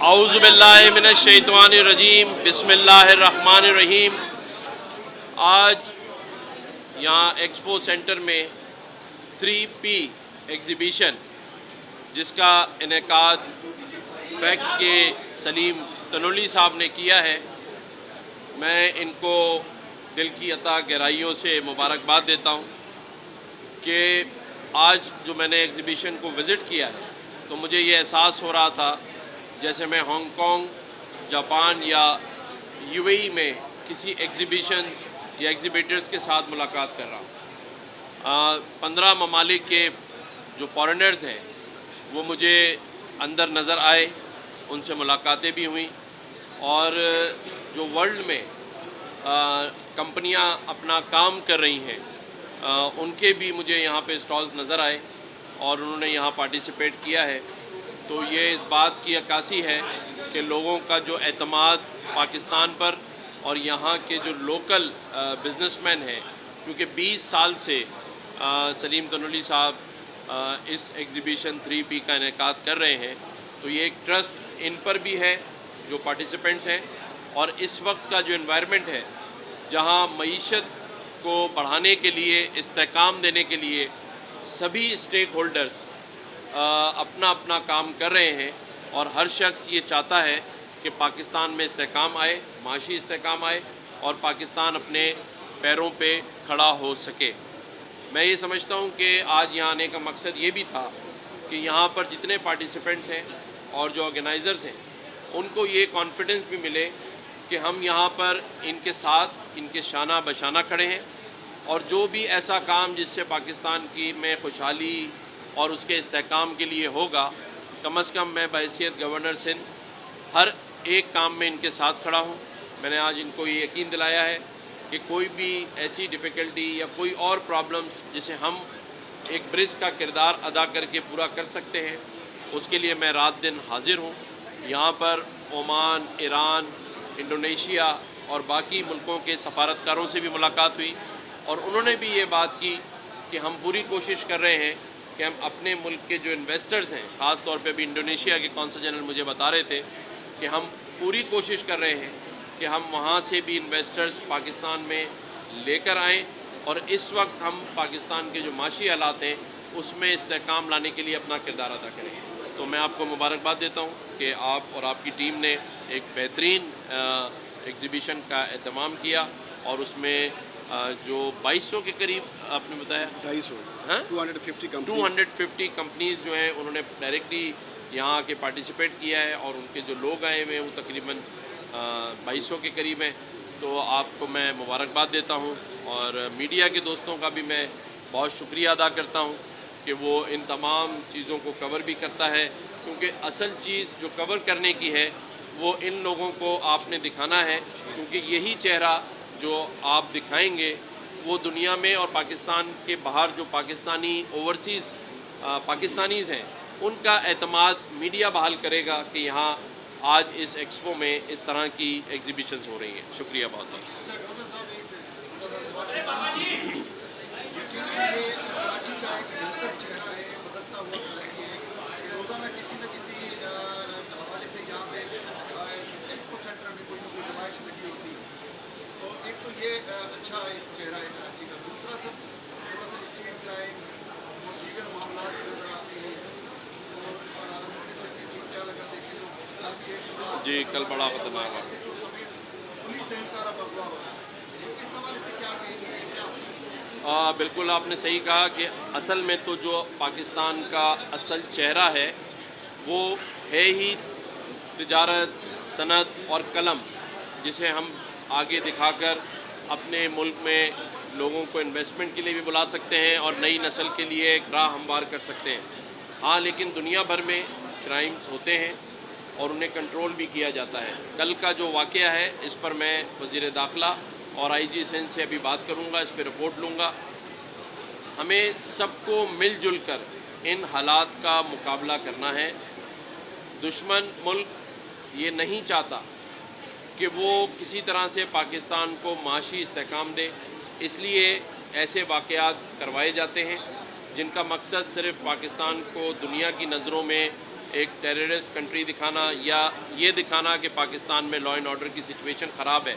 اعوذ باللہ من الشیطان الرجیم بسم اللہ الرحمن الرحیم۔ آج یہاں ایکسپو سینٹر میں 3P ایگزیبیشن جس کا انعقاد فیکٹ کے سلیم تنولی صاحب نے کیا ہے، میں ان کو دل کی عطا گہرائیوں سے مبارکباد دیتا ہوں کہ آج جو میں نے ایگزیبیشن کو وزٹ کیا ہے تو مجھے یہ احساس ہو رہا تھا جیسے میں ہانگ کانگ، جاپان یا UAE میں کسی ایگزیبیشن یا ایگزیبیٹرز کے ساتھ ملاقات کر رہا ہوں۔ 15 ممالک کے جو فارنرز ہیں وہ مجھے اندر نظر آئے، ان سے ملاقاتیں بھی ہوئیں، اور جو ورلڈ میں کمپنیاں اپنا کام کر رہی ہیں ان کے بھی مجھے یہاں پہ اسٹالز نظر آئے اور انہوں نے یہاں پارٹیسپیٹ کیا ہے۔ تو یہ اس بات کی عکاسی ہے کہ لوگوں کا جو اعتماد پاکستان پر اور یہاں کے جو لوکل بزنس مین ہیں، کیونکہ 20 سال سے سلیم تنولی صاحب اس ایگزیبیشن 3P کا انعقاد کر رہے ہیں، تو یہ ایک ٹرسٹ ان پر بھی ہے جو پارٹیسپینٹس ہیں، اور اس وقت کا جو انوائرمنٹ ہے جہاں معیشت کو بڑھانے کے لیے، استحکام دینے کے لیے سبھی اسٹیک ہولڈرز اپنا اپنا کام کر رہے ہیں، اور ہر شخص یہ چاہتا ہے کہ پاکستان میں استحکام آئے، معاشی استحکام آئے اور پاکستان اپنے پیروں پہ کھڑا ہو سکے۔ میں یہ سمجھتا ہوں کہ آج یہاں آنے کا مقصد یہ بھی تھا کہ یہاں پر جتنے پارٹیسپینٹس ہیں اور جو آرگنائزرز ہیں ان کو یہ کانفیڈنس بھی ملے کہ ہم یہاں پر ان کے ساتھ، ان کے شانہ بشانہ کھڑے ہیں، اور جو بھی ایسا کام جس سے پاکستان کی میں خوشحالی اور اس کے استحکام کے لیے ہوگا، کم از کم میں بحیثیت گورنر سندھ ہر ایک کام میں ان کے ساتھ کھڑا ہوں۔ میں نے آج ان کو یہ یقین دلایا ہے کہ کوئی بھی ایسی ڈیفیکلٹی یا کوئی اور پرابلمز جسے ہم ایک برج کا کردار ادا کر کے پورا کر سکتے ہیں، اس کے لیے میں رات دن حاضر ہوں۔ یہاں پر عمان، ایران، انڈونیشیا اور باقی ملکوں کے سفارتکاروں سے بھی ملاقات ہوئی، اور انہوں نے بھی یہ بات کی کہ ہم پوری کوشش کر رہے ہیں کہ ہم اپنے ملک کے جو انویسٹرز ہیں، خاص طور پہ بھی انڈونیشیا کے کونسل جنرل مجھے بتا رہے تھے کہ ہم پوری کوشش کر رہے ہیں کہ ہم وہاں سے بھی انویسٹرز پاکستان میں لے کر آئیں، اور اس وقت ہم پاکستان کے جو معاشی حالات ہیں اس میں استحکام لانے کے لیے اپنا کردار ادا کریں۔ تو میں آپ کو مبارکباد دیتا ہوں کہ آپ اور آپ کی ٹیم نے ایک بہترین ایگزیبیشن کا اہتمام کیا، اور اس میں جو 2200 کے قریب آپ نے بتایا، 250 کمپنیز جو ہیں انہوں نے ڈائریکٹلی یہاں آ کے پارٹیسپیٹ کیا ہے، اور ان کے جو لوگ آئے ہوئے ہیں وہ تقریباً 2200 کے قریب ہیں۔ تو آپ کو میں مبارکباد دیتا ہوں، اور میڈیا کے دوستوں کا بھی میں بہت شکریہ ادا کرتا ہوں کہ وہ ان تمام چیزوں کو کور بھی کرتا ہے، کیونکہ اصل چیز جو کور کرنے کی ہے وہ ان لوگوں کو آپ نے دکھانا ہے، کیونکہ یہی چہرہ جو آپ دکھائیں گے وہ دنیا میں اور پاکستان کے باہر جو پاکستانی اوورسیز پاکستانیز ہیں ان کا اعتماد میڈیا بحال کرے گا کہ یہاں آج اس ایکسپو میں اس طرح کی ایگزیبیشنز ہو رہی ہیں۔ شکریہ بہت بہت۔ جی، کل بڑا خطرناک ہے۔ بالکل آپ نے صحیح کہا کہ اصل میں تو جو پاکستان کا اصل چہرہ ہے وہ ہے ہی تجارت، صنعت اور قلم، جسے ہم آگے دکھا کر اپنے ملک میں لوگوں کو انویسٹمنٹ کے لیے بھی بلا سکتے ہیں اور نئی نسل کے لیے ایک راہ ہموار کر سکتے ہیں۔ ہاں، لیکن دنیا بھر میں کرائمز ہوتے ہیں اور انہیں کنٹرول بھی کیا جاتا ہے۔ کل کا جو واقعہ ہے اس پر میں وزیر داخلہ اور IG سندھ سے ابھی بات کروں گا، اس پہ رپورٹ لوں گا۔ ہمیں سب کو مل جل کر ان حالات کا مقابلہ کرنا ہے۔ دشمن ملک یہ نہیں چاہتا کہ وہ کسی طرح سے پاکستان کو معاشی استحکام دے، اس لیے ایسے واقعات کروائے جاتے ہیں جن کا مقصد صرف پاکستان کو دنیا کی نظروں میں ایک ٹیررسٹ کنٹری دکھانا یا یہ دکھانا کہ پاکستان میں لا اینڈ آرڈر کی سچویشن خراب ہے،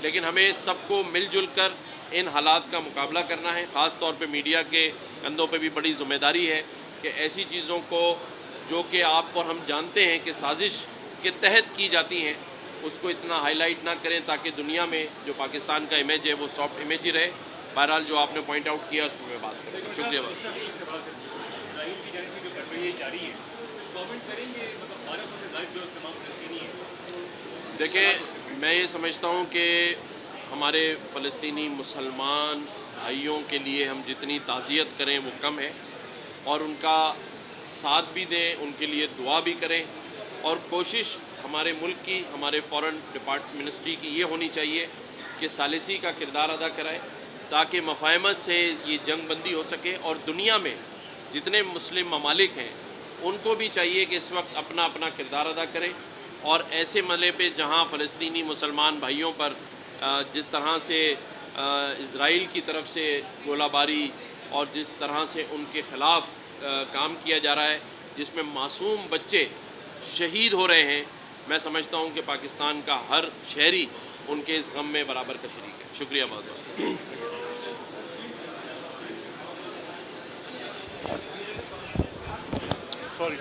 لیکن ہمیں سب کو مل جل کر ان حالات کا مقابلہ کرنا ہے۔ خاص طور پہ میڈیا کے کندھوں پہ بھی بڑی ذمہ داری ہے کہ ایسی چیزوں کو جو کہ آپ اور ہم جانتے ہیں کہ سازش کے تحت کی جاتی ہیں، اس کو اتنا ہائی لائٹ نہ کریں تاکہ دنیا میں جو پاکستان کا امیج ہے وہ سافٹ امیج ہی رہے۔ بہرحال جو آپ نے پوائنٹ آؤٹ کیا اس پہ میں بات کروں گا۔ شکریہ بات۔ اسرائیل کی جانب کی جو کارروائی جاری ہے، کچھ کامنٹ کریں گے؟ مطلب 1200 سے زائد جو تمام فلسطینی ہیں۔ دیکھیں، میں یہ سمجھتا ہوں کہ ہمارے فلسطینی مسلمان بھائیوں کے لیے ہم جتنی تعزیت کریں وہ کم ہے، اور ان کا ساتھ بھی دیں، ان کے لیے دعا بھی کریں، اور کوشش ہمارے ملک کی، ہمارے فورن منسٹری کی یہ ہونی چاہیے کہ ثالثی کا کردار ادا کرائے تاکہ مفاہمت سے یہ جنگ بندی ہو سکے، اور دنیا میں جتنے مسلم ممالک ہیں ان کو بھی چاہیے کہ اس وقت اپنا اپنا کردار ادا کریں، اور ایسے مرحلے پہ جہاں فلسطینی مسلمان بھائیوں پر جس طرح سے اسرائیل کی طرف سے گولہ باری اور جس طرح سے ان کے خلاف کام کیا جا رہا ہے، جس میں معصوم بچے شہید ہو رہے ہیں، میں سمجھتا ہوں کہ پاکستان کا ہر شہری ان کے اس غم میں برابر کا شریک ہے۔ شکریہ بہت بہت۔